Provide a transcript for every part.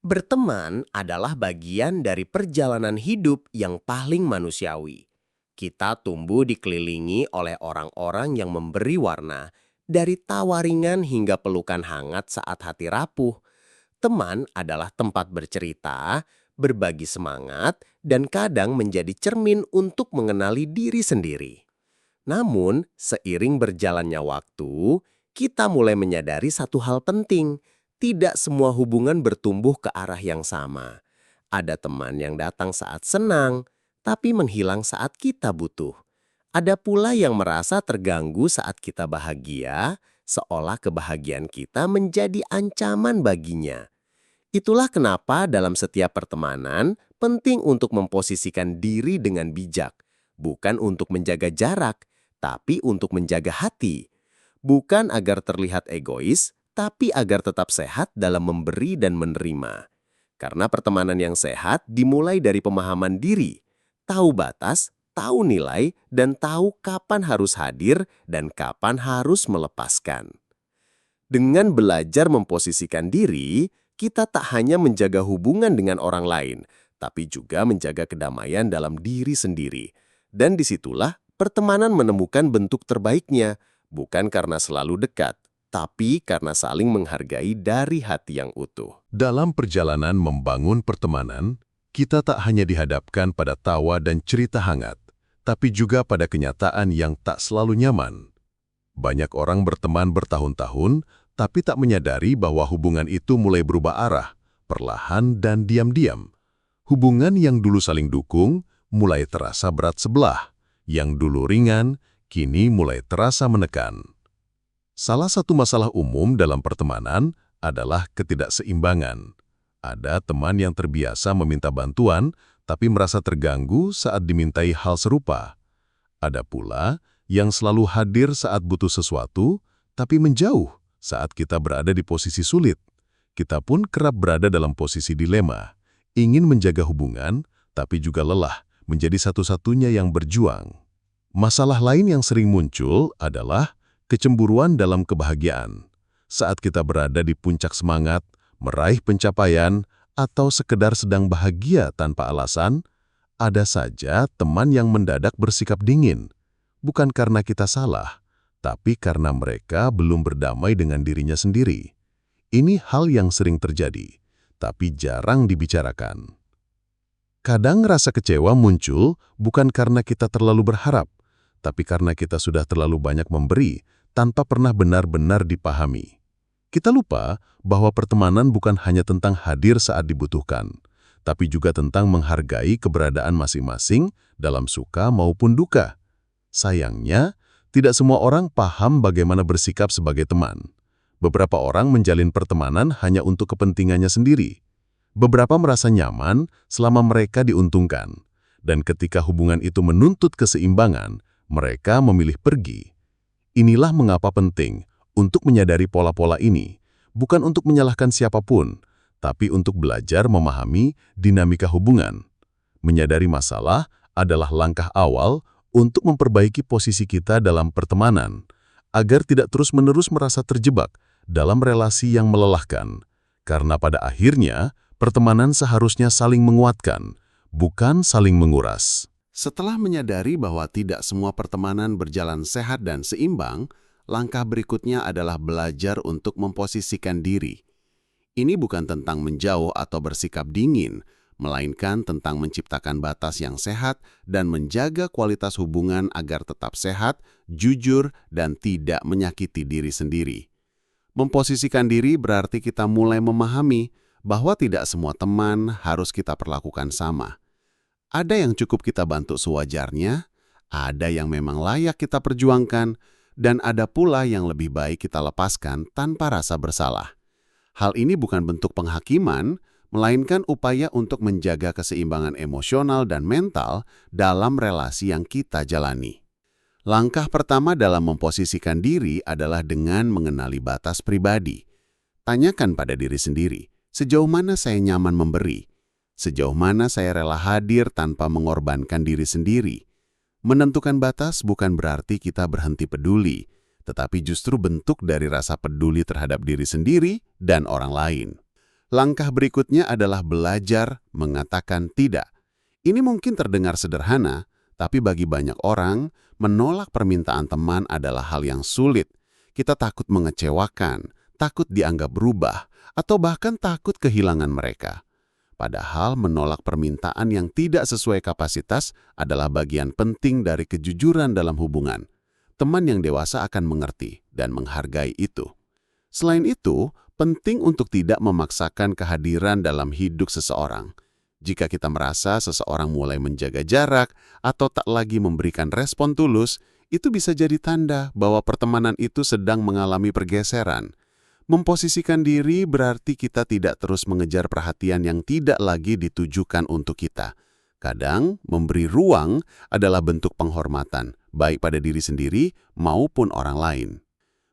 Berteman adalah bagian dari perjalanan hidup yang paling manusiawi. Kita tumbuh dikelilingi oleh orang-orang yang memberi warna, dari tawa ringan hingga pelukan hangat saat hati rapuh. Teman adalah tempat bercerita, berbagi semangat, dan kadang menjadi cermin untuk mengenali diri sendiri. Namun, seiring berjalannya waktu, kita mulai menyadari satu hal penting. Tidak semua hubungan bertumbuh ke arah yang sama. Ada teman yang datang saat senang, tapi menghilang saat kita butuh. Ada pula yang merasa terganggu saat kita bahagia, seolah kebahagiaan kita menjadi ancaman baginya. Itulah kenapa dalam setiap pertemanan penting untuk memposisikan diri dengan bijak, bukan untuk menjaga jarak, tapi untuk menjaga hati. Bukan agar terlihat egois, tapi agar tetap sehat dalam memberi dan menerima. Karena pertemanan yang sehat dimulai dari pemahaman diri, tahu batas, tahu nilai, dan tahu kapan harus hadir dan kapan harus melepaskan. Dengan belajar memposisikan diri, kita tak hanya menjaga hubungan dengan orang lain, tapi juga menjaga kedamaian dalam diri sendiri. Dan disitulah pertemanan menemukan bentuk terbaiknya, bukan karena selalu dekat, tapi karena saling menghargai dari hati yang utuh. Dalam perjalanan membangun pertemanan, kita tak hanya dihadapkan pada tawa dan cerita hangat, tapi juga pada kenyataan yang tak selalu nyaman. Banyak orang berteman bertahun-tahun, tapi tak menyadari bahwa hubungan itu mulai berubah arah, perlahan dan diam-diam. Hubungan yang dulu saling dukung, mulai terasa berat sebelah. Yang dulu ringan, kini mulai terasa menekan. Salah satu masalah umum dalam pertemanan adalah ketidakseimbangan. Ada teman yang terbiasa meminta bantuan, tapi merasa terganggu saat dimintai hal serupa. Ada pula yang selalu hadir saat butuh sesuatu, tapi menjauh saat kita berada di posisi sulit. Kita pun kerap berada dalam posisi dilema, ingin menjaga hubungan, tapi juga lelah menjadi satu-satunya yang berjuang. Masalah lain yang sering muncul adalah kecemburuan dalam kebahagiaan. Saat kita berada di puncak semangat, meraih pencapaian, atau sekedar sedang bahagia tanpa alasan, ada saja teman yang mendadak bersikap dingin. Bukan karena kita salah, tapi karena mereka belum berdamai dengan dirinya sendiri. Ini hal yang sering terjadi, tapi jarang dibicarakan. Kadang rasa kecewa muncul bukan karena kita terlalu berharap, tapi karena kita sudah terlalu banyak memberi tanpa pernah benar-benar dipahami. Kita lupa bahwa pertemanan bukan hanya tentang hadir saat dibutuhkan, tapi juga tentang menghargai keberadaan masing-masing dalam suka maupun duka. Sayangnya, tidak semua orang paham bagaimana bersikap sebagai teman. Beberapa orang menjalin pertemanan hanya untuk kepentingannya sendiri. Beberapa merasa nyaman selama mereka diuntungkan. Dan ketika hubungan itu menuntut keseimbangan, mereka memilih pergi. Inilah mengapa penting untuk menyadari pola-pola ini, bukan untuk menyalahkan siapapun, tapi untuk belajar memahami dinamika hubungan. Menyadari masalah adalah langkah awal untuk memperbaiki posisi kita dalam pertemanan, agar tidak terus-menerus merasa terjebak dalam relasi yang melelahkan. Karena pada akhirnya, pertemanan seharusnya saling menguatkan, bukan saling menguras. Setelah menyadari bahwa tidak semua pertemanan berjalan sehat dan seimbang, langkah berikutnya adalah belajar untuk memposisikan diri. Ini bukan tentang menjauh atau bersikap dingin, melainkan tentang menciptakan batas yang sehat dan menjaga kualitas hubungan agar tetap sehat, jujur, dan tidak menyakiti diri sendiri. Memposisikan diri berarti kita mulai memahami bahwa tidak semua teman harus kita perlakukan sama. Ada yang cukup kita bantu sewajarnya, ada yang memang layak kita perjuangkan, dan ada pula yang lebih baik kita lepaskan tanpa rasa bersalah. Hal ini bukan bentuk penghakiman, melainkan upaya untuk menjaga keseimbangan emosional dan mental dalam relasi yang kita jalani. Langkah pertama dalam memposisikan diri adalah dengan mengenali batas pribadi. Tanyakan pada diri sendiri, sejauh mana saya nyaman memberi? Sejauh mana saya rela hadir tanpa mengorbankan diri sendiri? Menentukan batas bukan berarti kita berhenti peduli, tetapi justru bentuk dari rasa peduli terhadap diri sendiri dan orang lain. Langkah berikutnya adalah belajar mengatakan tidak. Ini mungkin terdengar sederhana, tapi bagi banyak orang, menolak permintaan teman adalah hal yang sulit. Kita takut mengecewakan, takut dianggap berubah, atau bahkan takut kehilangan mereka. Padahal menolak permintaan yang tidak sesuai kapasitas adalah bagian penting dari kejujuran dalam hubungan. Teman yang dewasa akan mengerti dan menghargai itu. Selain itu, penting untuk tidak memaksakan kehadiran dalam hidup seseorang. Jika kita merasa seseorang mulai menjaga jarak atau tak lagi memberikan respon tulus, itu bisa jadi tanda bahwa pertemanan itu sedang mengalami pergeseran. Memposisikan diri berarti kita tidak terus mengejar perhatian yang tidak lagi ditujukan untuk kita. Kadang, memberi ruang adalah bentuk penghormatan, baik pada diri sendiri maupun orang lain.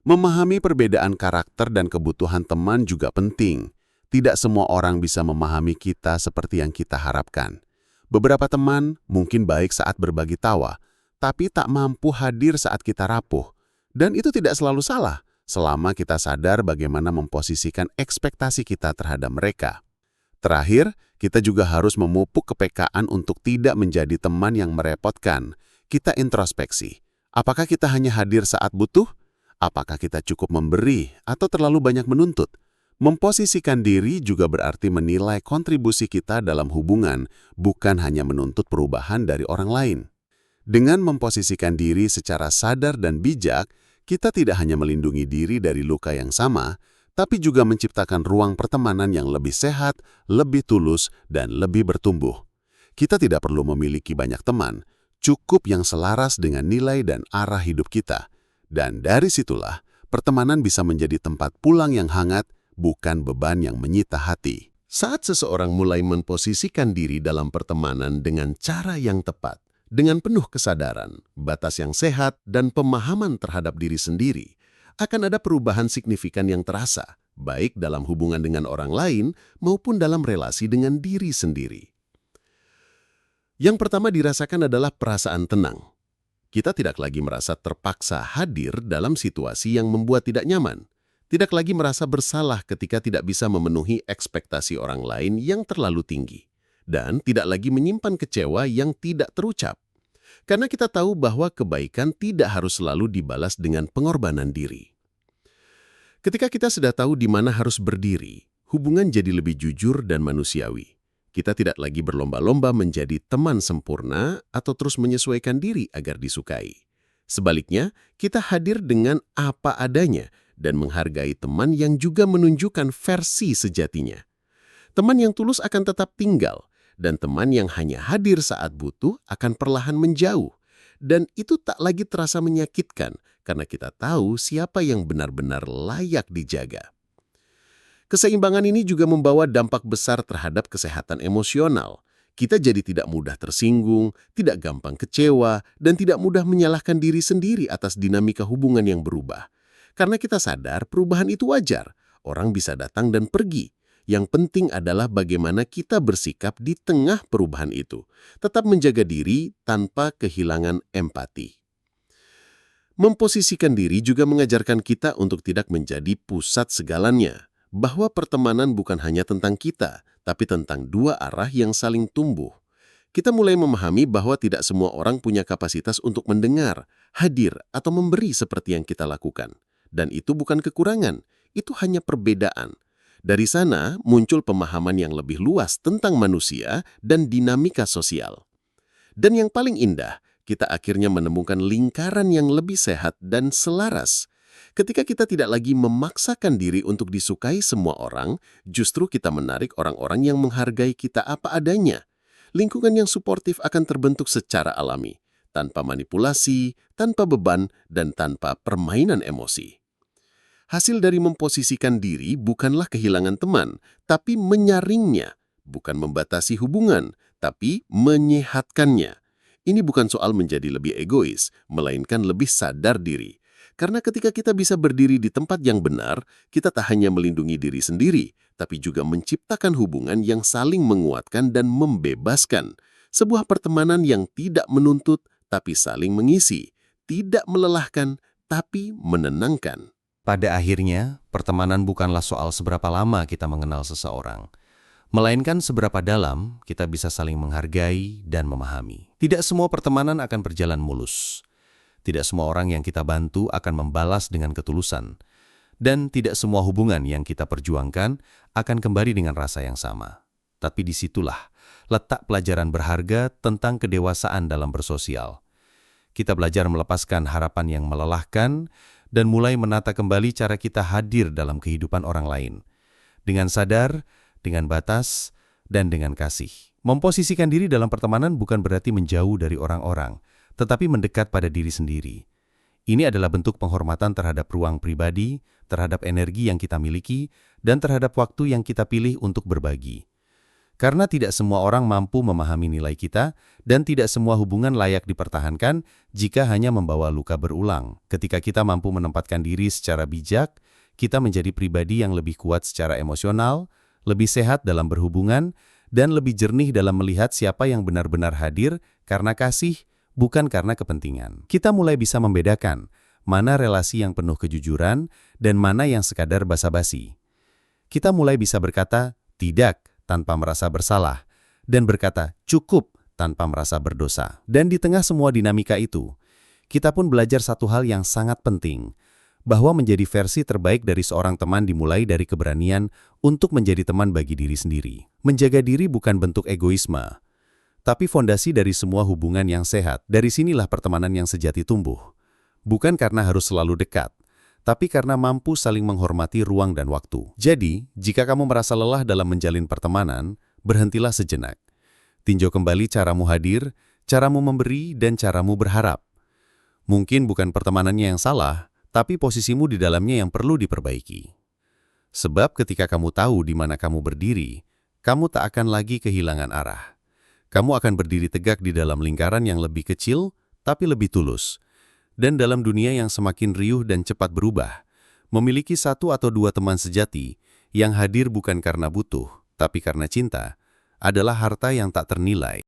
Memahami perbedaan karakter dan kebutuhan teman juga penting. Tidak semua orang bisa memahami kita seperti yang kita harapkan. Beberapa teman mungkin baik saat berbagi tawa, tapi tak mampu hadir saat kita rapuh. Dan itu tidak selalu salah, selama kita sadar bagaimana memposisikan ekspektasi kita terhadap mereka. Terakhir, kita juga harus memupuk kepekaan untuk tidak menjadi teman yang merepotkan. Kita introspeksi. Apakah kita hanya hadir saat butuh? Apakah kita cukup memberi atau terlalu banyak menuntut? Memposisikan diri juga berarti menilai kontribusi kita dalam hubungan, bukan hanya menuntut perubahan dari orang lain. Dengan memposisikan diri secara sadar dan bijak, kita tidak hanya melindungi diri dari luka yang sama, tapi juga menciptakan ruang pertemanan yang lebih sehat, lebih tulus, dan lebih bertumbuh. Kita tidak perlu memiliki banyak teman, cukup yang selaras dengan nilai dan arah hidup kita. Dan dari situlah, pertemanan bisa menjadi tempat pulang yang hangat, bukan beban yang menyita hati. Saat seseorang mulai memposisikan diri dalam pertemanan dengan cara yang tepat, dengan penuh kesadaran, batas yang sehat, dan pemahaman terhadap diri sendiri, akan ada perubahan signifikan yang terasa, baik dalam hubungan dengan orang lain maupun dalam relasi dengan diri sendiri. Yang pertama dirasakan adalah perasaan tenang. Kita tidak lagi merasa terpaksa hadir dalam situasi yang membuat tidak nyaman, tidak lagi merasa bersalah ketika tidak bisa memenuhi ekspektasi orang lain yang terlalu tinggi, dan tidak lagi menyimpan kecewa yang tidak terucap. Karena kita tahu bahwa kebaikan tidak harus selalu dibalas dengan pengorbanan diri. Ketika kita sudah tahu di mana harus berdiri, hubungan jadi lebih jujur dan manusiawi. Kita tidak lagi berlomba-lomba menjadi teman sempurna atau terus menyesuaikan diri agar disukai. Sebaliknya, kita hadir dengan apa adanya dan menghargai teman yang juga menunjukkan versi sejatinya. Teman yang tulus akan tetap tinggal, dan teman yang hanya hadir saat butuh akan perlahan menjauh. Dan itu tak lagi terasa menyakitkan, karena kita tahu siapa yang benar-benar layak dijaga. Keseimbangan ini juga membawa dampak besar terhadap kesehatan emosional. Kita jadi tidak mudah tersinggung, tidak gampang kecewa, dan tidak mudah menyalahkan diri sendiri atas dinamika hubungan yang berubah. Karena kita sadar perubahan itu wajar, orang bisa datang dan pergi. Yang penting adalah bagaimana kita bersikap di tengah perubahan itu, tetap menjaga diri tanpa kehilangan empati. Memposisikan diri juga mengajarkan kita untuk tidak menjadi pusat segalanya, bahwa pertemanan bukan hanya tentang kita, tapi tentang dua arah yang saling tumbuh. Kita mulai memahami bahwa tidak semua orang punya kapasitas untuk mendengar, hadir, atau memberi seperti yang kita lakukan. Dan itu bukan kekurangan, itu hanya perbedaan. Dari sana muncul pemahaman yang lebih luas tentang manusia dan dinamika sosial. Dan yang paling indah, kita akhirnya menemukan lingkaran yang lebih sehat dan selaras. Ketika kita tidak lagi memaksakan diri untuk disukai semua orang, justru kita menarik orang-orang yang menghargai kita apa adanya. Lingkungan yang suportif akan terbentuk secara alami, tanpa manipulasi, tanpa beban, dan tanpa permainan emosi. Hasil dari memposisikan diri bukanlah kehilangan teman, tapi menyaringnya. Bukan membatasi hubungan, tapi menyehatkannya. Ini bukan soal menjadi lebih egois, melainkan lebih sadar diri. Karena ketika kita bisa berdiri di tempat yang benar, kita tak hanya melindungi diri sendiri, tapi juga menciptakan hubungan yang saling menguatkan dan membebaskan. Sebuah pertemanan yang tidak menuntut, tapi saling mengisi. Tidak melelahkan, tapi menenangkan. Pada akhirnya, pertemanan bukanlah soal seberapa lama kita mengenal seseorang, melainkan seberapa dalam kita bisa saling menghargai dan memahami. Tidak semua pertemanan akan berjalan mulus. Tidak semua orang yang kita bantu akan membalas dengan ketulusan. Dan tidak semua hubungan yang kita perjuangkan akan kembali dengan rasa yang sama. Tapi disitulah letak pelajaran berharga tentang kedewasaan dalam bersosial. Kita belajar melepaskan harapan yang melelahkan dan mulai menata kembali cara kita hadir dalam kehidupan orang lain. Dengan sadar, dengan batas, dan dengan kasih. Memposisikan diri dalam pertemanan bukan berarti menjauh dari orang-orang, tetapi mendekat pada diri sendiri. Ini adalah bentuk penghormatan terhadap ruang pribadi, terhadap energi yang kita miliki, dan terhadap waktu yang kita pilih untuk berbagi. Karena tidak semua orang mampu memahami nilai kita, dan tidak semua hubungan layak dipertahankan jika hanya membawa luka berulang. Ketika kita mampu menempatkan diri secara bijak, kita menjadi pribadi yang lebih kuat secara emosional, lebih sehat dalam berhubungan, dan lebih jernih dalam melihat siapa yang benar-benar hadir karena kasih, bukan karena kepentingan. Kita mulai bisa membedakan mana relasi yang penuh kejujuran dan mana yang sekadar basa-basi. Kita mulai bisa berkata tidak tanpa merasa bersalah dan berkata cukup tanpa merasa berdosa. Dan di tengah semua dinamika itu, kita pun belajar satu hal yang sangat penting, bahwa menjadi versi terbaik dari seorang teman dimulai dari keberanian untuk menjadi teman bagi diri sendiri. Menjaga diri bukan bentuk egoisme, tapi fondasi dari semua hubungan yang sehat. Dari sinilah pertemanan yang sejati tumbuh. Bukan karena harus selalu dekat, tapi karena mampu saling menghormati ruang dan waktu. Jadi, jika kamu merasa lelah dalam menjalin pertemanan, berhentilah sejenak. Tinjau kembali caramu hadir, caramu memberi, dan caramu berharap. Mungkin bukan pertemanannya yang salah, tapi posisimu di dalamnya yang perlu diperbaiki. Sebab ketika kamu tahu di mana kamu berdiri, kamu tak akan lagi kehilangan arah. Kamu akan berdiri tegak di dalam lingkaran yang lebih kecil, tapi lebih tulus. Dan dalam dunia yang semakin riuh dan cepat berubah, memiliki satu atau dua teman sejati yang hadir bukan karena butuh, tapi karena cinta, adalah harta yang tak ternilai.